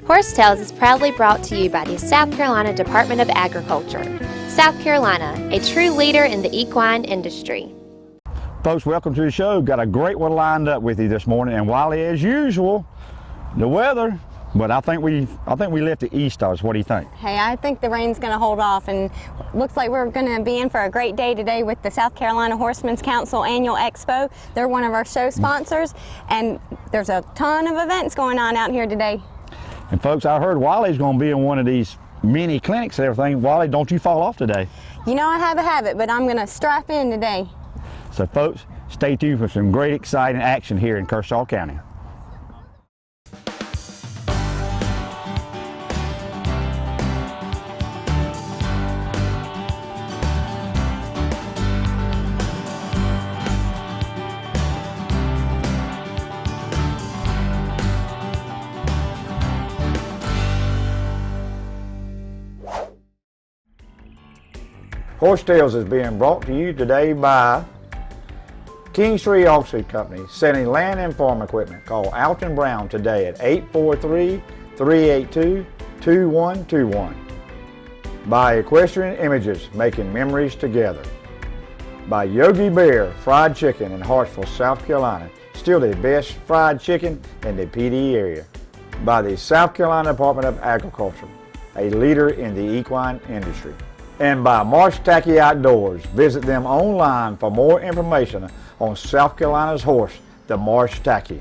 Horse Tales is proudly brought to you by the South Carolina Department of Agriculture. South Carolina, a true leader in the equine industry. Folks, welcome to the show. Got a great one lined up with you this morning, and Wiley, as usual, the weather. But I think we left the east of us. What do you think? Hey, I think the rain's going to hold off, and looks like we're going to be in for a great day today with the South Carolina Horsemen's Council Annual Expo. They're one of our show sponsors, and there's a ton of events going on out here today. And folks, I heard Wiley's going to be in one of these mini clinics and everything. Wiley, don't you fall off today. You know I have a habit, but I'm going to strap in today. So folks, stay tuned for some great exciting action here in Kershaw County. Horse Tales is being brought to you today by Kingstree Auction Company, selling land and farm equipment. Call Alton Brown today at 843-382-2121. By Equestrian Images, making memories together. By Yogi Bear Fried Chicken in Hartsville, South Carolina, still the best fried chicken in the PD area. By the South Carolina Department of Agriculture, a leader in the equine industry. And by Marsh Tackey Outdoors. Visit them online for more information on South Carolina's horse, the Marsh Tackey.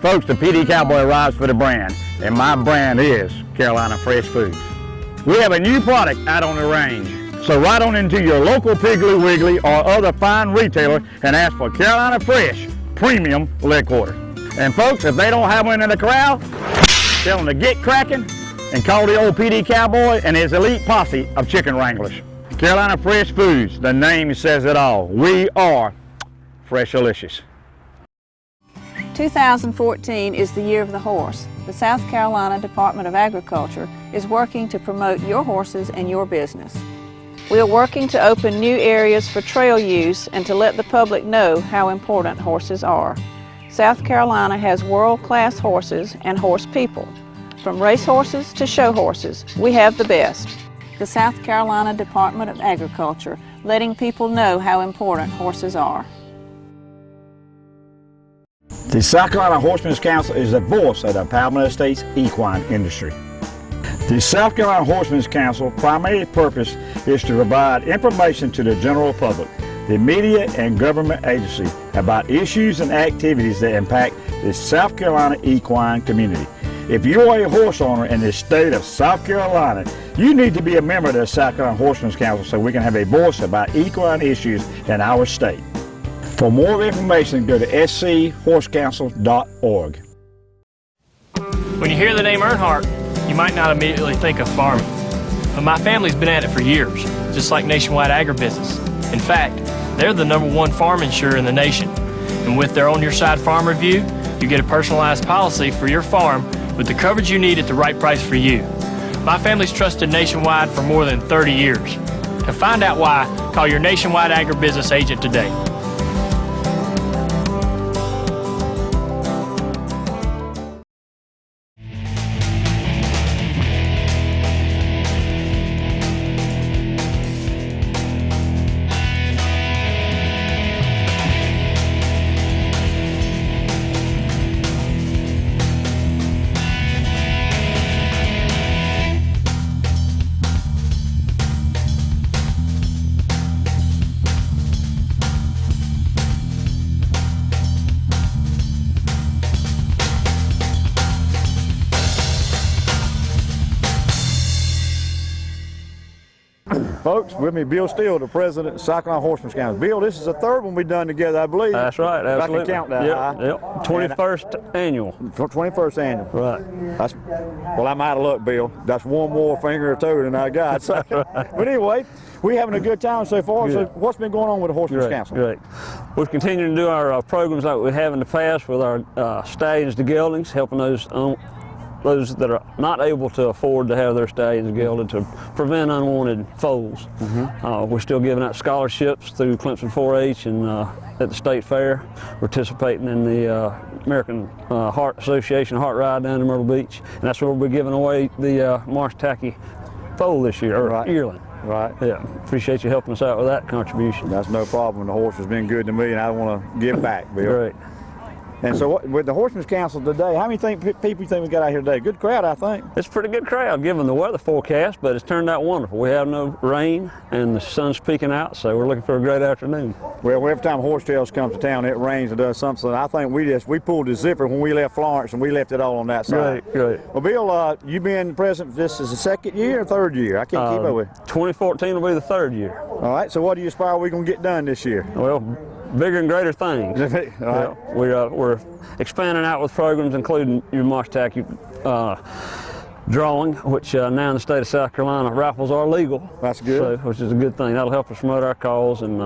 Folks, the PD Cowboy arrives for the brand, and my brand is Carolina Fresh Foods. We have a new product out on the range, so ride on into your local Piggly Wiggly or other fine retailer and ask for Carolina Fresh Premium Leg Quarter. And folks, if they don't have one in the corral, tell them to get cracking and call the old PD Cowboy and his elite posse of chicken wranglers. Carolina Fresh Foods, the name says it all. We are Freshalicious. 2014 is the year of the horse. The South Carolina Department of Agriculture is working to promote your horses and your business. We are working to open new areas for trail use and to let the public know how important horses are. South Carolina has world-class horses and horse people. From race horses to show horses, we have the best. The South Carolina Department of Agriculture, letting people know how important horses are. The South Carolina Horsemen's Council is the voice of the Palmetto State's equine industry. The South Carolina Horsemen's Council primary purpose is to provide information to the general public, the media and government agencies about issues and activities that impact the South Carolina equine community. If you are a horse owner in the state of South Carolina, you need to be a member of the South Carolina Horsemen's Council so we can have a voice about equine issues in our state. For more information, go to schursecouncil.org. When you hear the name Earnhardt, you might not immediately think of farming. But my family's been at it for years, just like Nationwide Agribusiness. In fact, they're the #1 farm insurer in the nation. And with their On Your Side Farm Review, you get a personalized policy for your farm with the coverage you need at the right price for you. My family's trusted Nationwide for more than 30 years. To find out why, call your Nationwide Agribusiness agent today. Folks, with me, Bill Steele, the president of South Carolina Horsemen's Council. Bill, this is the third one we've done together, I believe. That's right, absolutely. If I can count that high. Yep, 21st annual. 21st annual. Right. Well, I'm out of luck, Bill. That's one more finger or toe than I got. So. But anyway, we're having a good time so far. So what's been going on with the Horsemen's Council? Great. We're continuing to do our programs like we have in the past with our stallions to geldings, helping those that are not able to afford to have their stallions gelded to prevent unwanted foals. We're still giving out scholarships through Clemson 4-H and at the state fair, participating in the American Heart Association Heart Ride down in Myrtle Beach, and that's where we'll be giving away the Marsh Tacky foal this year, or yearling. Right. Yeah, appreciate you helping us out with that contribution. That's no problem. The horse has been good to me, and I want to give back, Bill. Great. And so with the Horsemen's Council today, how many people you think we got out here today? Good crowd, I think. It's a pretty good crowd given the weather forecast, but it's turned out wonderful. We have no rain and the sun's peeking out, so we're looking for a great afternoon. Well, every time Horsetails comes to town, it rains and does something. I think we pulled the zipper when we left Florence, and we left it all on that side. Great. Well, Bill, you've been president. This is the second year or third year? I can't keep up with. 2014 will be the third year. All right. So what do you aspire we're going to get done this year? Well, bigger and greater things. All right. Yeah, we're expanding out with programs including your Marsh Tacky drawing, which now in the state of South Carolina, raffles are legal. That's good. So, which is a good thing. That'll help us promote our cause and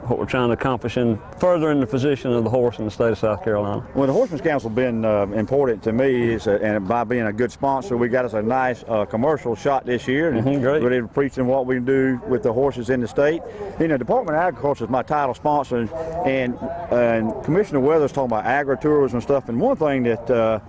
what we're trying to accomplish in furthering the position of the horse in the state of South Carolina. Well, the Horsemen's Council has been important to me, and by being a good sponsor, we got us a nice commercial shot this year. And great. Really preaching what we can do with the horses in the state. You know, Department of Agriculture is my title sponsor, and Commissioner Weathers talking about agritourism and stuff. And one thing that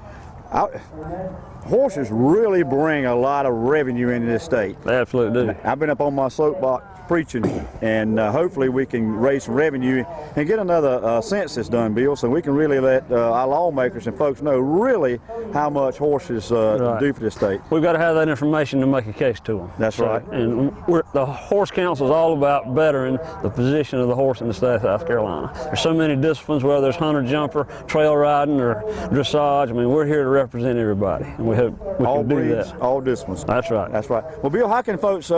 horses really bring a lot of revenue into this state. They absolutely do. I've been up on my soapbox preaching, and hopefully we can raise some revenue and get another census done, Bill, so we can really let our lawmakers and folks know really how much horses do for the state. We've got to have that information to make a case to them. That's right. And the Horse Council is all about bettering the position of the horse in the state of South Carolina. There's so many disciplines, whether it's hunter, jumper, trail riding, or dressage. I mean, we're here to represent everybody, and we hope we can do that. All disciplines. That's right. That's right. Well, Bill, how can folks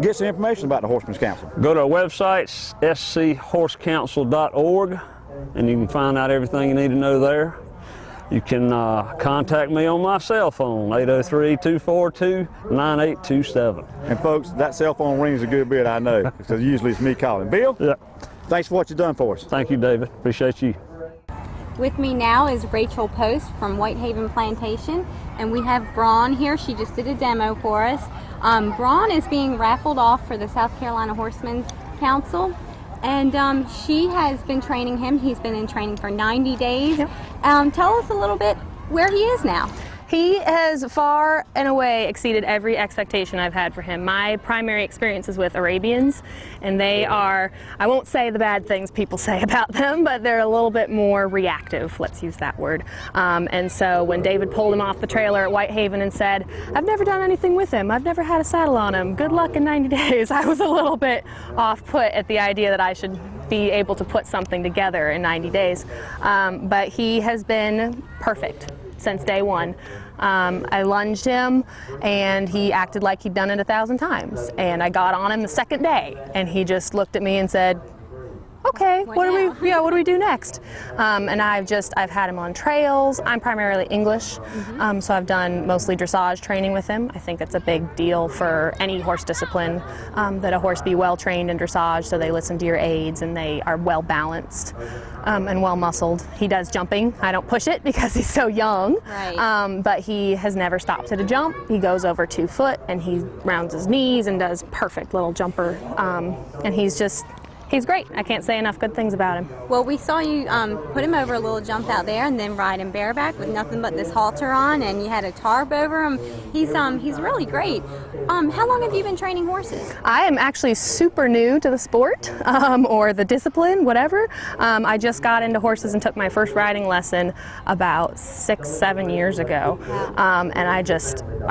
get some information about the Horsemen's Council? Go to our website, schchorsecouncil.org, and you can find out everything you need to know there. You can contact me on my cell phone, 803-242-9827. And folks, that cell phone rings a good bit, I know, because usually it's me calling. Bill, thanks for what you've done for us. Thank you, David. Appreciate you. With me now is Rachel Post from Whitehaven Plantation, and we have Braun here. She just did a demo for us. Braun is being raffled off for the South Carolina Horsemen's Council, and she has been training him. He's been in training for 90 days. Yep. Tell us a little bit where he is now. He has far and away exceeded every expectation I've had for him. My primary experience is with Arabians, and they are, I won't say the bad things people say about them, but they're a little bit more reactive, let's use that word. And so when David pulled him off the trailer at Whitehaven and said, I've never done anything with him, I've never had a saddle on him, good luck in 90 days, I was a little bit off put at the idea that I should be able to put something together in 90 days. But he has been perfect since day one. I lunged him, and he acted like he'd done it 1,000 times. And I got on him the second day, and he just looked at me and said, okay, what do we do next? And I've had him on trails. I'm primarily English, so I've done mostly dressage training with him. I think it's a big deal for any horse discipline that a horse be well trained in dressage, so they listen to your aids and they are well balanced and well muscled. He does jumping. I don't push it because he's so young, right. But he has never stopped at a jump. He goes over 2 foot and he rounds his knees and does perfect little jumper, and he's great. I can't say enough good things about him. Well, we saw you put him over a little jump out there and then ride him bareback with nothing but this halter on, and you had a tarp over him. He's really great. How long have you been training horses? I am actually super new to the sport or the discipline, whatever. I just got into horses and took my first riding lesson about 6-7 years ago. Wow. And I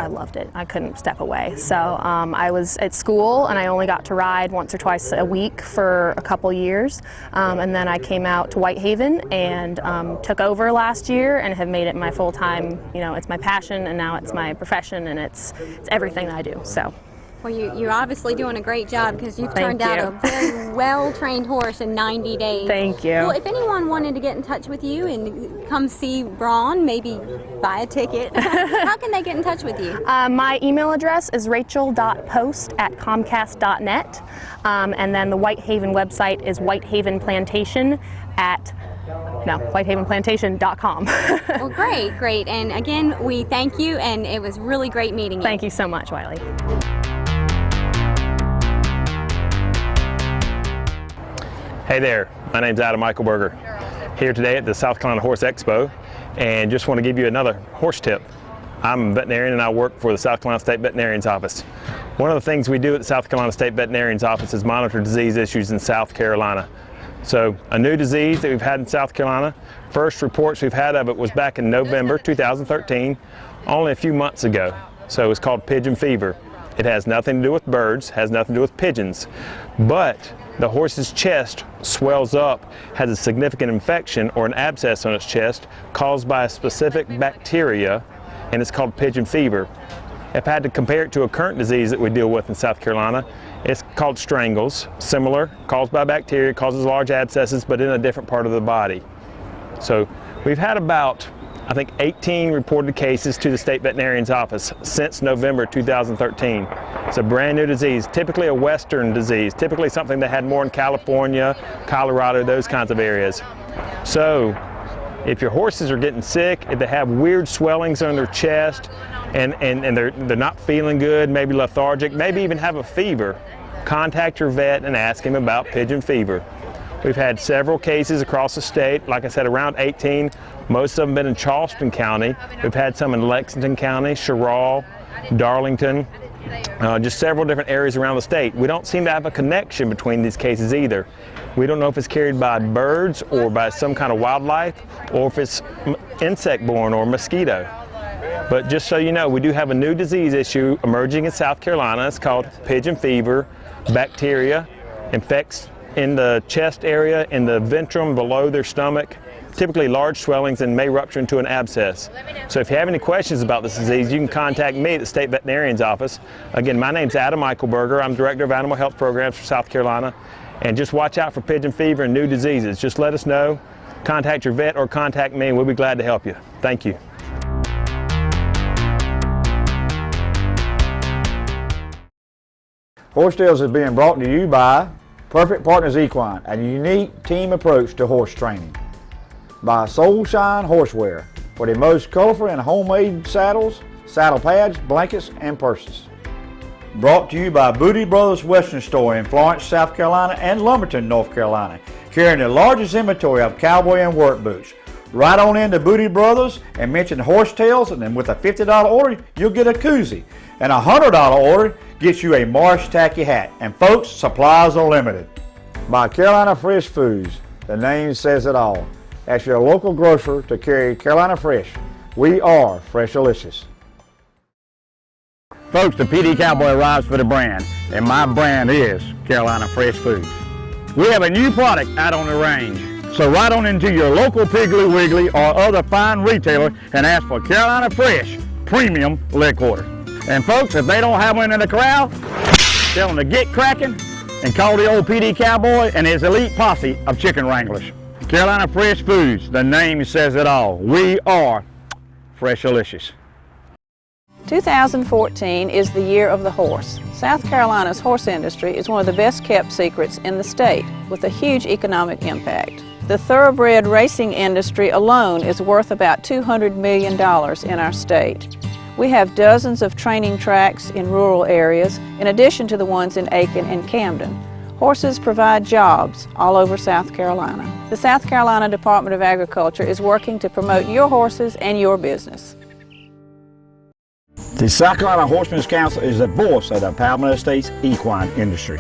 loved it. I couldn't step away. So I was at school and I only got to ride once or twice a week for a couple years, and then I came out to Whitehaven and took over last year and have made it my full-time, it's my passion, and now it's my profession, and it's everything that I do. So. Well, you're obviously doing a great job because you've turned out a very well-trained horse in 90 days. Thank you. Well, if anyone wanted to get in touch with you and come see Braun, maybe buy a ticket, how can they get in touch with you? My email address is rachel.post@comcast.net, and then the Whitehaven website is whitehavenplantation.com. Well, great. And again, we thank you, and it was really great meeting you. Thank you so much, Wiley. Hey there, my name's Adam Eichelberger. here today at the South Carolina Horse Expo, and just want to give you another horse tip. I'm a veterinarian and I work for the South Carolina State Veterinarian's Office. One of the things we do at the South Carolina State Veterinarian's Office is monitor disease issues in South Carolina. So a new disease that we've had in South Carolina, first reports we've had of it was back in November 2013, only a few months ago. So it's called pigeon fever. It has nothing to do with birds, has nothing to do with pigeons, but the horse's chest swells up, has a significant infection or an abscess on its chest caused by a specific bacteria, and it's called pigeon fever. If I had to compare it to a current disease that we deal with in South Carolina, it's called strangles, similar, caused by bacteria, causes large abscesses, but in a different part of the body. So we've had about, I think, 18 reported cases to the State Veterinarian's Office since November 2013. It's a brand new disease, typically a Western disease, typically something that had more in California, Colorado, those kinds of areas. So if your horses are getting sick, if they have weird swellings on their chest, and they're not feeling good, maybe lethargic, maybe even have a fever, contact your vet and ask him about pigeon fever. We've had several cases across the state, like I said, around 18. Most of them been in Charleston County. We've had some in Lexington County, Sherrall, Darlington, just several different areas around the state. We don't seem to have a connection between these cases either. We don't know if it's carried by birds or by some kind of wildlife, or if it's insect-borne or mosquito. But just so you know, we do have a new disease issue emerging in South Carolina. It's called pigeon fever. Bacteria infects in the chest area, in the ventrum below their stomach, typically large swellings, and may rupture into an abscess. So if you have any questions about this disease, you can contact me at the State Veterinarian's Office. Again, my name's Adam Eichelberger. I'm Director of Animal Health Programs for South Carolina. And just watch out for pigeon fever and new diseases. Just let us know, contact your vet or contact me, and we'll be glad to help you. Thank you. Horse Tales is being brought to you by Perfect Partners Equine, a unique team approach to horse training. By Soul Shine Horseware, for the most colorful and homemade saddles, saddle pads, blankets, and purses. Brought to you by Booty Brothers Western Store in Florence, South Carolina, and Lumberton, North Carolina, carrying the largest inventory of cowboy and work boots. Right on into Booty Brothers and mention Horse Tales, and then with a $50 order, you'll get a koozie. And a $100 order gets you a Marsh Tacky hat. And folks, supplies are limited. By Carolina Fresh Foods, the name says it all. Ask your local grocer to carry Carolina Fresh. We are Freshalicious. Folks, the PD Cowboy arrives for the brand, and my brand is Carolina Fresh Foods. We have a new product out on the range. So right on into your local Piggly Wiggly or other fine retailer and ask for Carolina Fresh Premium Leg Quarter. And folks, if they don't have one in the corral, tell them to get cracking and call the old PD Cowboy and his elite posse of chicken wranglers. Carolina Fresh Foods, the name says it all. We are Freshalicious. 2014 is the year of the horse. South Carolina's horse industry is one of the best kept secrets in the state, with a huge economic impact. The thoroughbred racing industry alone is worth about $200 million in our state. We have dozens of training tracks in rural areas, in addition to the ones in Aiken and Camden. Horses provide jobs all over South Carolina. The South Carolina Department of Agriculture is working to promote your horses and your business. The South Carolina Horsemen's Council is the voice of the Palmetto State's equine industry.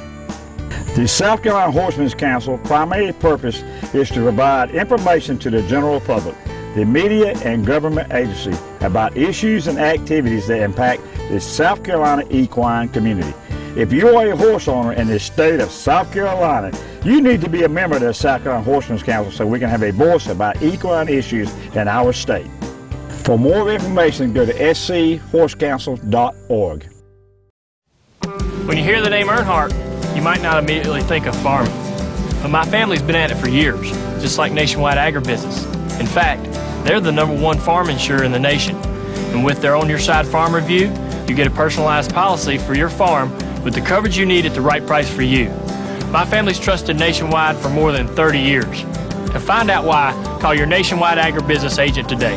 The South Carolina Horsemen's Council primary purpose is to provide information to the general public, the media and government agency about issues and activities that impact the South Carolina equine community. If you are a horse owner in the state of South Carolina, you need to be a member of the South Carolina Horsemen's Council so we can have a voice about equine issues in our state. For more information, go to scHorseCouncil.org. When you hear the name Earnhardt, you might not immediately think of farming. But my family's been at it for years, just like Nationwide Agribusiness. In fact, they're the #1 farm insurer in the nation. And with their On Your Side Farm Review, you get a personalized policy for your farm with the coverage you need at the right price for you. My family's trusted Nationwide for more than 30 years. To find out why, call your Nationwide Agribusiness agent today.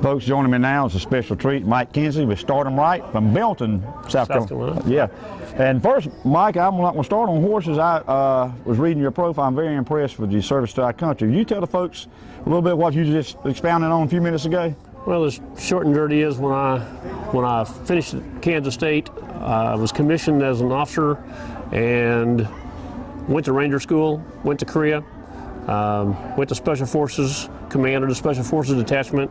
Folks, joining me now is a special treat, Mike Kinsey with Start 'em Right from Belton, South Carolina. Yeah. And first, Mike, I'm not going to start on horses. I was reading your profile. I'm very impressed with your service to our country. You tell the folks a little bit what you just expounded on a few minutes ago? Well, the short and dirty is when I finished at Kansas State, I was commissioned as an officer and went to Ranger School, went to Korea, went to Special Forces, commanded a Special Forces detachment,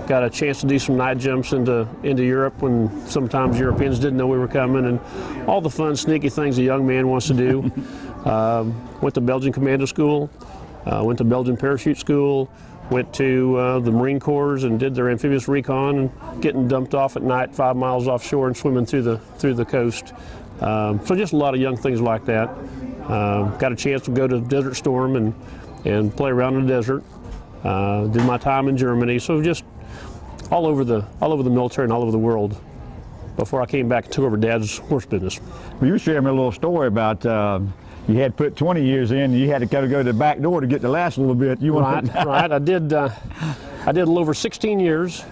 got a chance to do some night jumps into Europe when sometimes Europeans didn't know we were coming, and all the fun, sneaky things a young man wants to do. Went to Belgian Commando School, went to Belgian Parachute School, went to the Marine Corps and did their amphibious recon, and getting dumped off at night 5 miles offshore and swimming through the coast. So just a lot of young things like that. Got a chance to go to Desert Storm and play around in the desert. Did my time in Germany, so just all over the military and all over the world before I came back and took over Dad's horse business. Well, you shared me a little story about you had put 20 years in, and you had to kind of go to the back door to get the last little bit. Right. I did a little over 16 years,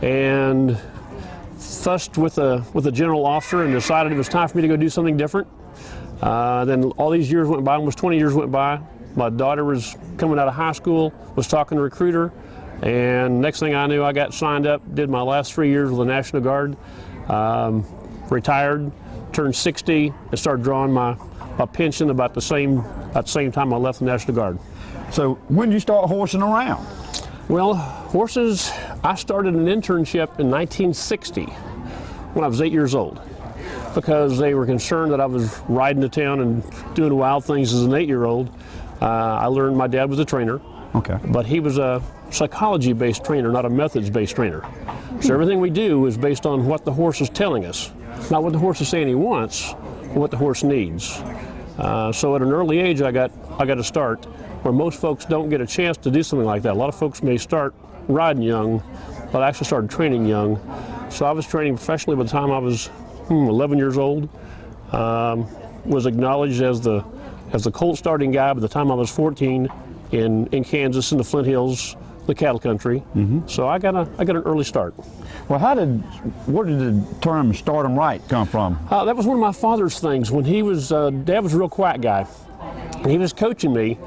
and fussed with a general officer and decided it was time for me to go do something different. Then all these years went by, almost 20 years went by. My daughter was coming out of high school, was talking to a recruiter, and next thing I knew, I got signed up, did my last 3 years with the National Guard, retired, turned 60, and started drawing my pension about the same time I left the National Guard. So when did you start horsing around? Well, horses, I started an internship in 1960 when I was 8 years old, because they were concerned that I was riding to town and doing wild things as an 8-year-old. I learned my dad was a trainer, okay, but he was a psychology-based trainer, not a methods-based trainer. So everything we do is based on what the horse is telling us, not what the horse is saying he wants, but what the horse needs. So at an early age, I got a start where most folks don't get a chance to do something like that. A lot of folks may start riding young, but I actually started training young. So I was training professionally by the time I was 11 years old. Was acknowledged as the colt starting guy by the time I was 14 in Kansas, in the Flint Hills, the cattle country. So I got an early start. Well, where did the term "Start 'em Right" come from? That was one of my father's things. When he was, Dad was a real quiet guy, and he was coaching me.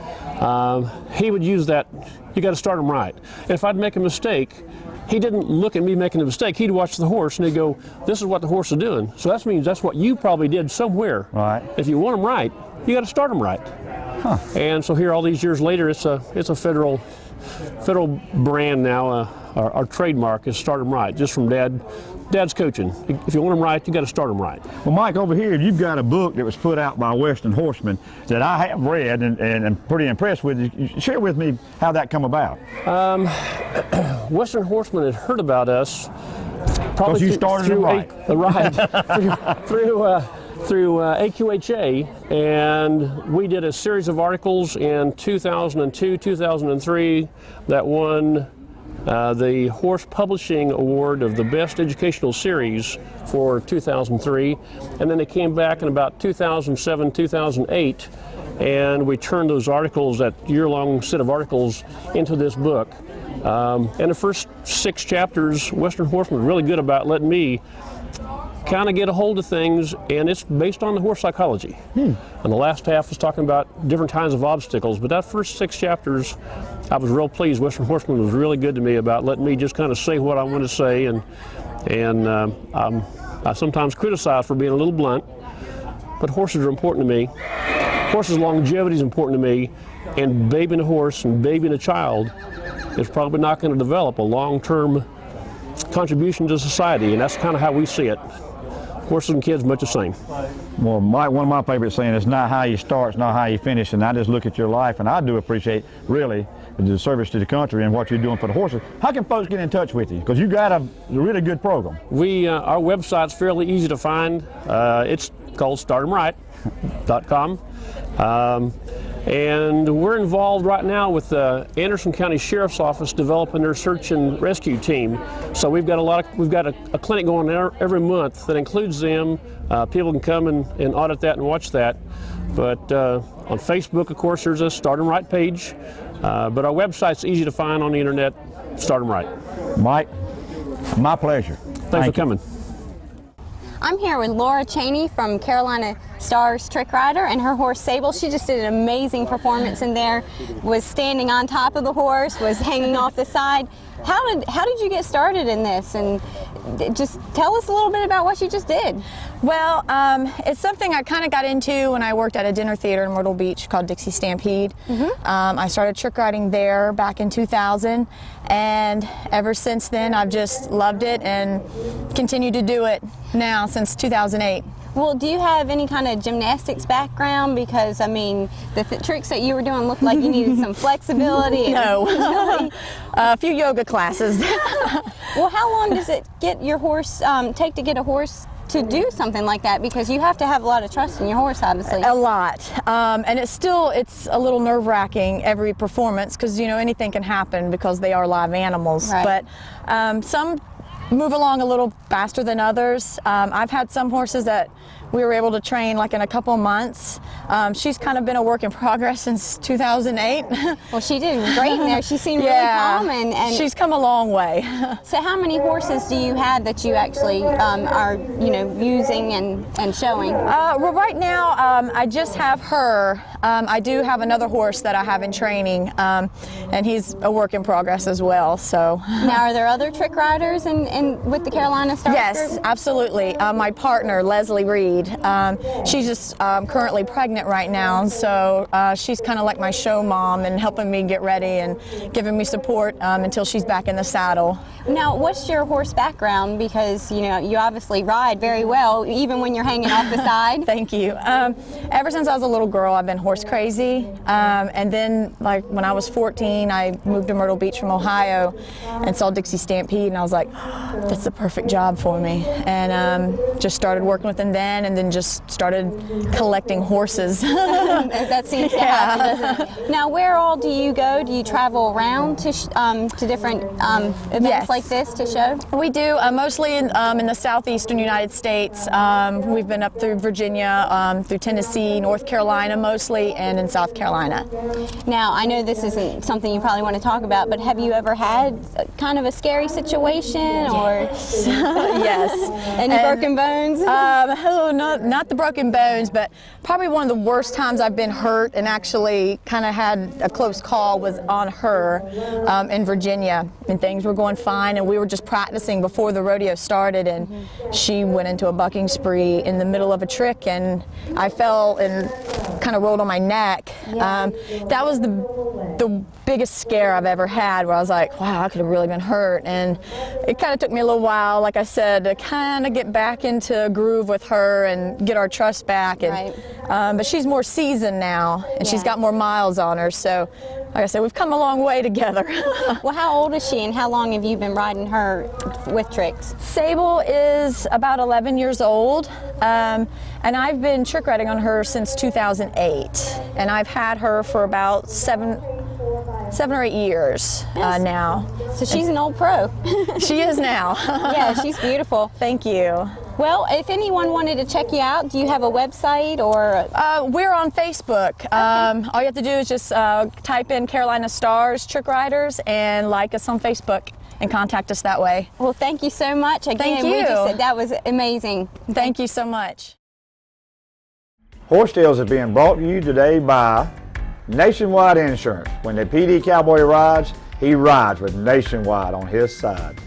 He would use that, "You got to start 'em right." And if I'd make a mistake, he didn't look at me making a mistake. He'd watch the horse and he'd go, "This is what the horse is doing. So that means that's what you probably did somewhere. Right. If you want them right, you got to start them right." Huh. And so here, all these years later, it's a federal brand now. Our trademark is "Start 'em Right," just from Dad's coaching. If you want them right, you got to start them right. Well, Mike, over here, you've got a book that was put out by Western Horsemen that I have read and I'm pretty impressed with. Share with me how that come about. Western Horsemen had heard about us. Because you started them right. Through AQHA, and we did a series of articles in 2002, 2003 that won the Horse Publishing Award of the Best Educational Series for 2003, and then they came back in about 2007, 2008, and we turned those articles, that year-long set of articles, into this book. And the first 6 chapters, Western Horsemen was really good about letting me kind of get a hold of things, and it's based on the horse psychology. And the last half was talking about different kinds of obstacles, but that first 6 chapters, I was real pleased. Western Horsemen was really good to me about letting me just kind of say what I want to say, and I sometimes criticize for being a little blunt, but horses are important to me. Horses' longevity is important to me, and babying a horse and babying a child is probably not going to develop a long-term contribution to society, and that's kind of how we see it. Horses and kids, much the same. Well, Mike, one of my favorite saying is not how you start, it's not how you finish, and I just look at your life, and I do appreciate, really, the service to the country and what you're doing for the horses. How can folks get in touch with you? Because you got a really good program. Our website's fairly easy to find. It's called startemright.com. And we're involved right now with the Anderson County Sheriff's Office developing their search and rescue team. So we've got a clinic going there every month that includes them. People can come and audit that and watch that. But on Facebook, of course, there's a Start 'em Right page. But our website's easy to find on the internet, Start 'em Right. Mike, my pleasure. Thanks for coming. I'm here with Laura Cheney from Carolina Stars Trick Rider and her horse Sable. She just did an amazing performance in there, was standing on top of the horse, was hanging off the side. How did you get started in this? And just tell us a little bit about what you just did. Well, it's something I kind of got into when I worked at a dinner theater in Myrtle Beach called Dixie Stampede. I started trick riding there back in 2000, and ever since then I've just loved it and continue to do it now since 2008. Well, do you have any kind of gymnastics background? Because, I mean, the tricks that you were doing looked like you needed some flexibility. No. A few yoga classes. Well, how long does it take to get a horse to do something like that? Because you have to have a lot of trust in your horse, obviously. A lot. And it's a little nerve-wracking every performance because, you know, anything can happen because they are live animals. Right. But some move along a little faster than others. I've had some horses that we were able to train like in a couple of months. She's kind of been a work in progress since 2008. Well, she did great in there. She seemed really calm, and she's come a long way. So how many horses do you have that you actually are, you know, using and showing? Well, right now I just have her. I do have another horse that I have in training, and he's a work in progress as well. So now, are there other trick riders with the Carolina Stars Yes, group? Absolutely. My partner, Leslie Reed, she's just currently pregnant right now, so she's kind of like my show mom and helping me get ready and giving me support until she's back in the saddle. Now, what's your horse background? Because, you know, you obviously ride very well, even when you're hanging off the side. Thank you. Ever since I was a little girl, I've been horse crazy. And then, like, when I was 14, I moved to Myrtle Beach from Ohio and saw Dixie Stampede, and I was like, oh, that's the perfect job for me. And just started working with them then, and then just started collecting horses. That seems to happen, doesn't it? Now, where all do you go? Do you travel around to different events like this to show? We do, mostly in the southeastern United States. We've been up through Virginia, through Tennessee, North Carolina mostly, and in South Carolina. Now, I know this isn't something you probably want to talk about, but have you ever had kind of a scary situation? Or Yes. Any broken bones? Not the broken bones, but probably one of the worst times I've been hurt and actually kind of had a close call was on her in Virginia, and things were going fine, and we were just practicing before the rodeo started, and she went into a bucking spree in the middle of a trick, and I fell and kind of rolled on my neck. That was the biggest scare I've ever had, where I was like, wow, I could have really been hurt. And it kind of took me a little while, like I said, to kind of get back into a groove with her and get our trust back. And, but she's more seasoned now, and she's got more miles on her, so like I said, we've come a long way together. Well, how old is she, and how long have you been riding her with tricks? Sable is about 11 years old, and I've been trick riding on her since 2008, and I've had her for about seven or 8 years now. So she's an old pro. She is now. Yeah, she's beautiful. Thank you. Well, if anyone wanted to check you out, do you have a website or? We're on Facebook. All you have to do is just type in Carolina Stars Trick Riders and like us on Facebook and contact us that way. Well, thank you so much. Again, thank you. We just said that was amazing. Thank you so much. Horse Tales is being brought to you today by Nationwide Insurance. When the PD Cowboy rides, he rides with Nationwide on his side.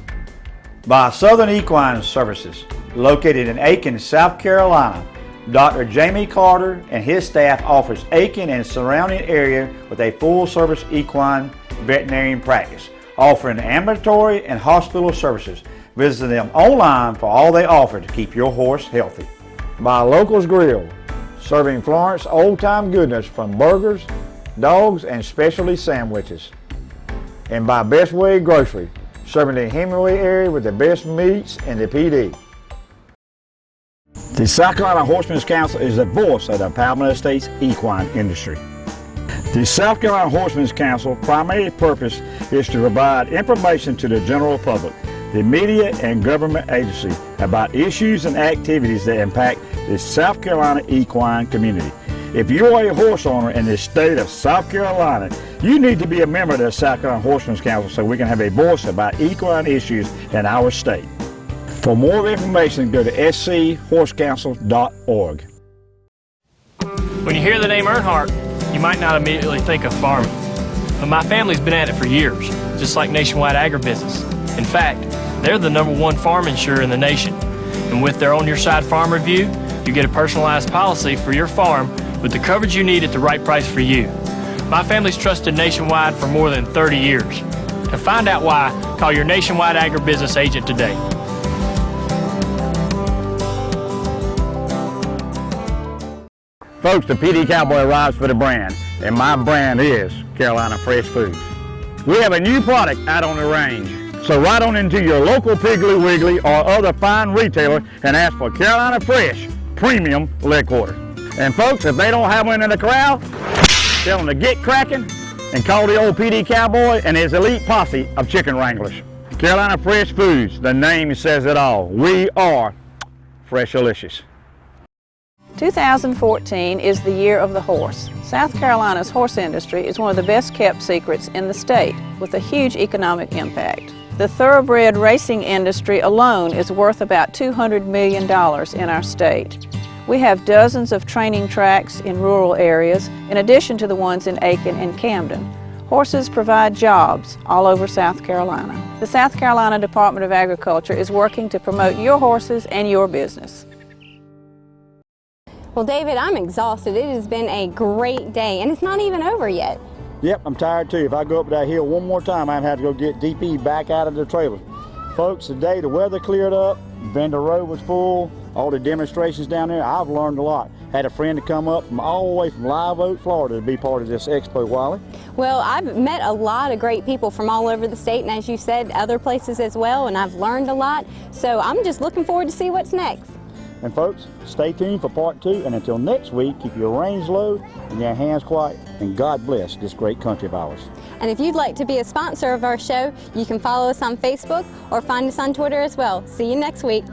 By Southern Equine Services, located in Aiken, South Carolina. Dr. Jamie Carter and his staff offers Aiken and surrounding area with a full-service equine veterinarian practice, offering ambulatory and hospital services. Visit them online for all they offer to keep your horse healthy. By Locals Grill, serving Florence old-time goodness from burgers, dogs, and specialty sandwiches. And by Best Way Grocery, serving the Hemingway area with the best meats in the PD. The South Carolina Horsemen's Council is the voice of the Palmetto Estates equine industry. The South Carolina Horsemen's Council primary purpose is to provide information to the general public, the media and government agencies about issues and activities that impact the South Carolina equine community. If you are a horse owner in the state of South Carolina, you need to be a member of the South Carolina Horsemen's Council so we can have a voice about equine issues in our state. For more information, go to scchorsecouncil.org. When you hear the name Earnhardt, you might not immediately think of farming. But my family's been at it for years, just like Nationwide Agribusiness. In fact, they're the #1 farm insurer in the nation. And with their On Your Side Farm Review, you get a personalized policy for your farm with the coverage you need at the right price for you. My family's trusted Nationwide for more than 30 years. To find out why, call your Nationwide Agribusiness agent today. Folks, the PD Cowboy arrives for the brand, and my brand is Carolina Fresh Foods. We have a new product out on the range, so ride on into your local Piggly Wiggly or other fine retailer and ask for Carolina Fresh Premium Leg Quarter. And folks, if they don't have one in the corral, tell them to get cracking and call the old PD Cowboy and his elite posse of chicken wranglers. Carolina Fresh Foods, the name says it all. We are Freshalicious. 2014 is the year of the horse. South Carolina's horse industry is one of the best kept secrets in the state, with a huge economic impact. The thoroughbred racing industry alone is worth about $200 million in our state. We have dozens of training tracks in rural areas, in addition to the ones in Aiken and Camden. Horses provide jobs all over South Carolina. The South Carolina Department of Agriculture is working to promote your horses and your business. Well, David, I'm exhausted. It has been a great day, and it's not even over yet. Yep, I'm tired too. If I go up that hill one more time, I'm going to have to go get DP back out of the trailer. Folks, today the weather cleared up, Vendor Road was full, all the demonstrations down there. I've learned a lot. Had a friend to come up from all the way from Live Oak, Florida to be part of this expo, Wally. Well, I've met a lot of great people from all over the state, and as you said, other places as well, and I've learned a lot. So I'm just looking forward to see what's next. And folks, stay tuned for part 2, and until next week, keep your reins low and your hands quiet, and God bless this great country of ours. And if you'd like to be a sponsor of our show, you can follow us on Facebook or find us on Twitter as well. See you next week.